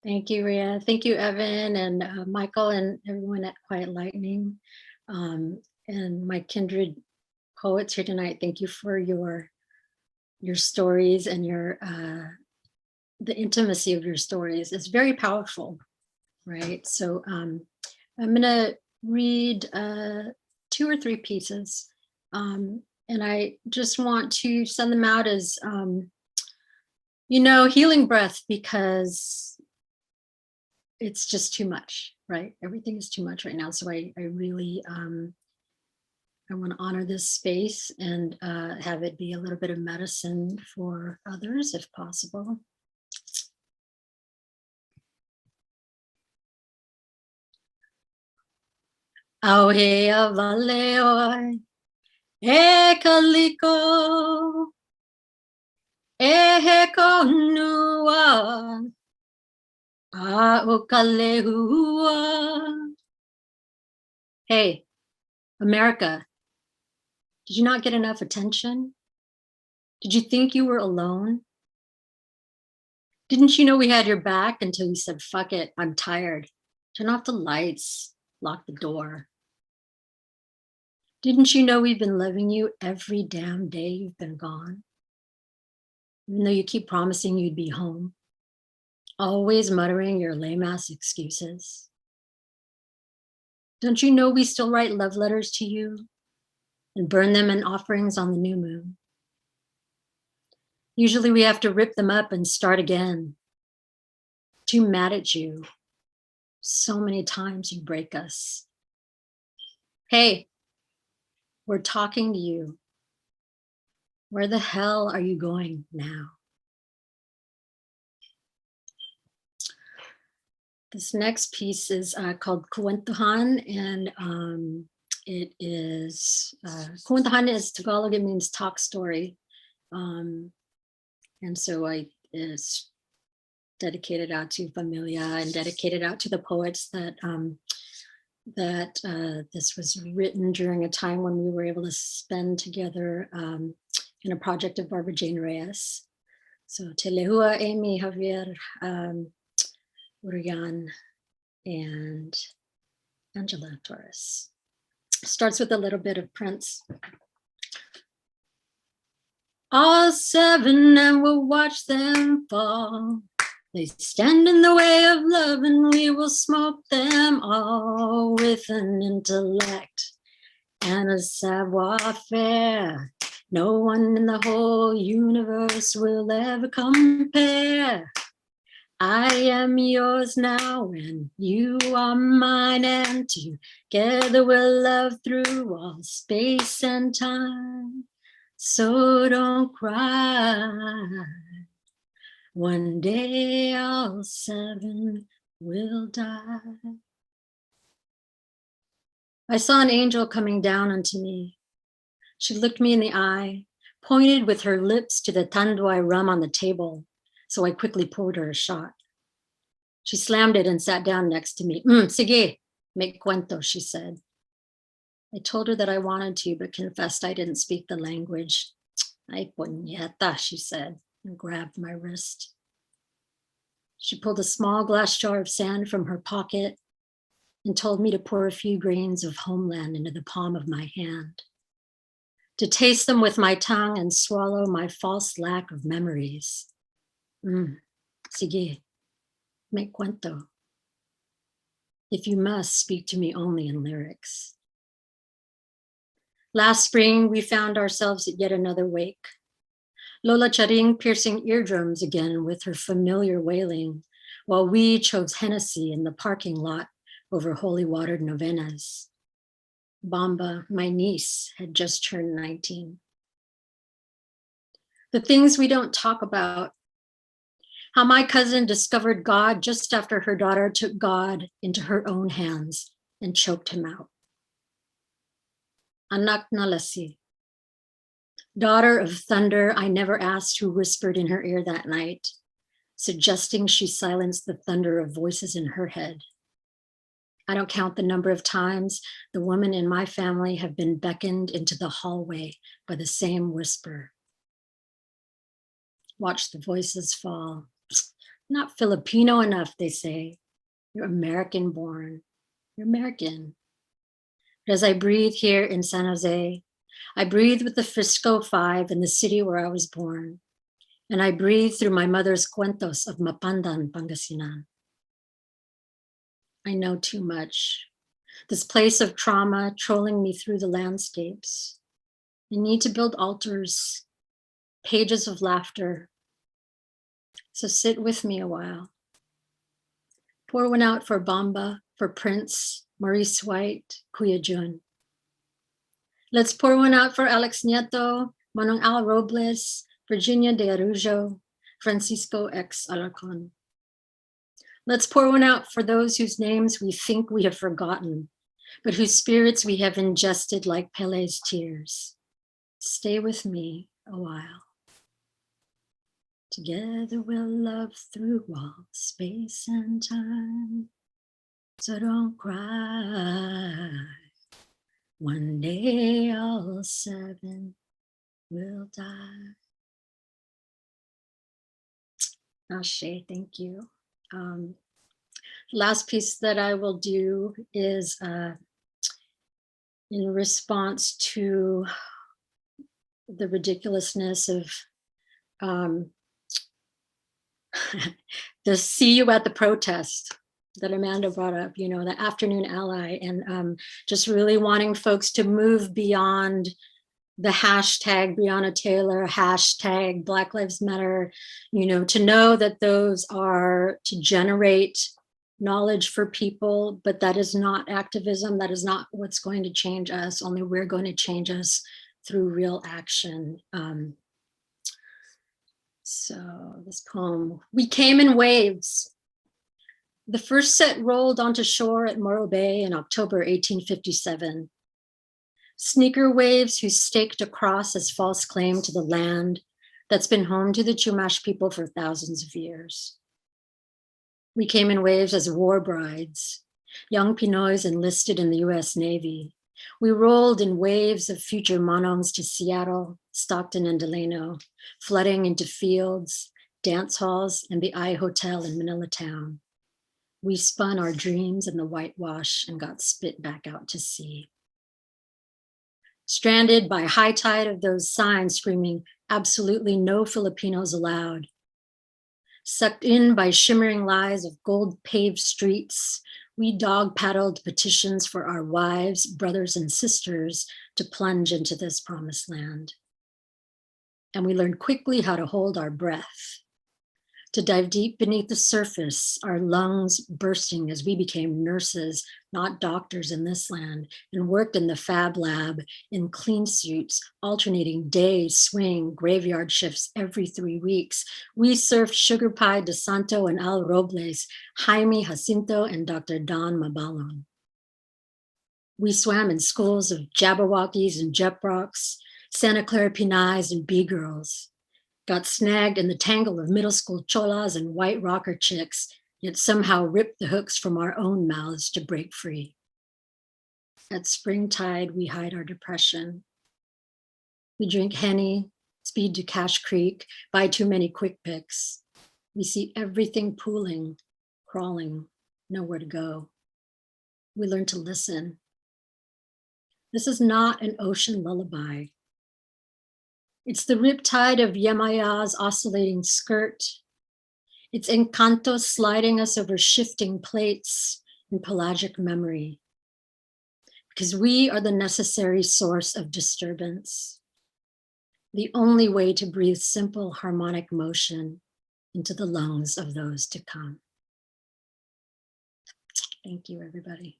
Thank you, Rhea. Thank you, Evan and Michael and everyone at Quiet Lightning. And my kindred poets here tonight, thank you for your stories and your the intimacy of your stories. It's very powerful, right? So I'm gonna read 2 or 3 pieces. And I just want to send them out as, healing breath, because it's just too much, right? Everything is too much right now. So I really, I want to honor this space and have it be a little bit of medicine for others if possible. Auhe avaleoi, e kaliko, e he konua, a ukalehua. Hey, America, did you not get enough attention? Did you think you were alone? Didn't you know we had your back until you said, fuck it, I'm tired. Turn off the lights, lock the door. Didn't you know we've been loving you every damn day you've been gone? Even though you keep promising you'd be home, always muttering your lame-ass excuses. Don't you know we still write love letters to you and burn them in offerings on the new moon? Usually we have to rip them up and start again. Too mad at you. So many times you break us. Hey, we're talking to you. Where the hell are you going now? This next piece is called Kwentuhan, and it is, Kwentuhan is Tagalog, it means talk story. And so it's dedicated out to familia and dedicated out to the poets that this was written during a time when we were able to spend together in a project of Barbara Jane Reyes. So Telehua, Amy, Javier, Urian, and Angela Torres. Starts with a little bit of Prince. All 7 and we'll watch them fall. They stand in the way of love and we will smoke them all with an intellect and a savoir-faire. No one in the whole universe will ever compare. I am yours now and you are mine, and together we'll love through all space and time. So don't cry. One day all 7 will die. I saw an angel coming down unto me. She looked me in the eye, pointed with her lips to the tanduay rum on the table, so I quickly poured her a shot. She slammed it and sat down next to me. Sige, make cuento, she said. I told her that I wanted to, but confessed I didn't speak the language. Ay, puñeta, she said, and grabbed my wrist. She pulled a small glass jar of sand from her pocket and told me to pour a few grains of homeland into the palm of my hand, to taste them with my tongue and swallow my false lack of memories. Sige, make cuento. If you must, speak to me only in lyrics. Last spring, we found ourselves at yet another wake. Lola Charing piercing eardrums again with her familiar wailing, while we chose Hennessy in the parking lot over holy watered novenas. Bamba, my niece, had just turned 19. The things we don't talk about. How my cousin discovered God just after her daughter took God into her own hands and choked him out. Anak na lasi. Daughter of thunder, I never asked who whispered in her ear that night, suggesting she silenced the thunder of voices in her head. I don't count the number of times the women in my family have been beckoned into the hallway by the same whisper. Watch the voices fall. Not Filipino enough, they say. You're American born. You're American. But as I breathe here in San Jose, I breathe with the Frisco Five in the city where I was born. And I breathe through my mother's cuentos of Mapandan, Pangasinan. I know too much. This place of trauma trolling me through the landscapes. I need to build altars, pages of laughter. So sit with me a while. Pour one out for Bamba, for Prince, Maurice White, Kuya Jun. Let's pour one out for Alex Nieto, Manong Al Robles, Virginia de Araujo, Francisco X. Alarcon. Let's pour one out for those whose names we think we have forgotten, but whose spirits we have ingested like Pele's tears. Stay with me a while. Together we'll love through walls, space and time. So don't cry. One day all seven will die. Ashe, thank you. Last piece that I will do is in response to the ridiculousness of the see you at the protest that Amanda brought up, you know, the afternoon ally, and just really wanting folks to move beyond the hashtag Breonna Taylor, hashtag Black Lives Matter, you know, to know that those are to generate knowledge for people, but that is not activism. That is not what's going to change us. Only we're going to change us through real action. So this poem, we came in waves. The first set rolled onto shore at Morro Bay in October 1857. Sneaker waves who staked a cross as false claim to the land that's been home to the Chumash people for thousands of years. We came in waves as war brides, young Pinoys enlisted in the US Navy. We rolled in waves of future Monongs to Seattle, Stockton, and Delano, flooding into fields, dance halls, and the I Hotel in Manila town. We spun our dreams in the whitewash and got spit back out to sea. Stranded by high tide of those signs screaming, absolutely no Filipinos allowed. Sucked in by shimmering lies of gold-paved streets, we dog-paddled petitions for our wives, brothers, and sisters to plunge into this promised land. And we learned quickly how to hold our breath, to dive deep beneath the surface, our lungs bursting as we became nurses, not doctors in this land, and worked in the fab lab in clean suits, alternating day, swing, graveyard shifts every 3 weeks. We surfed Sugar Pie De Santo and Al Robles, Jaime Jacinto and Dr. Don Mabalon. We swam in schools of Jabberwockies and Jeprocks, Santa Clara Pinays and B-girls. Got snagged in the tangle of middle school cholas and white rocker chicks, yet somehow ripped the hooks from our own mouths to break free. At springtide, we hide our depression. We drink Henny, speed to Cache Creek, buy too many quick picks. We see everything pooling, crawling, nowhere to go. We learn to listen. This is not an ocean lullaby. It's the riptide of Yemaya's oscillating skirt. It's Encanto sliding us over shifting plates in pelagic memory. Because we are the necessary source of disturbance. The only way to breathe simple harmonic motion into the lungs of those to come. Thank you, everybody.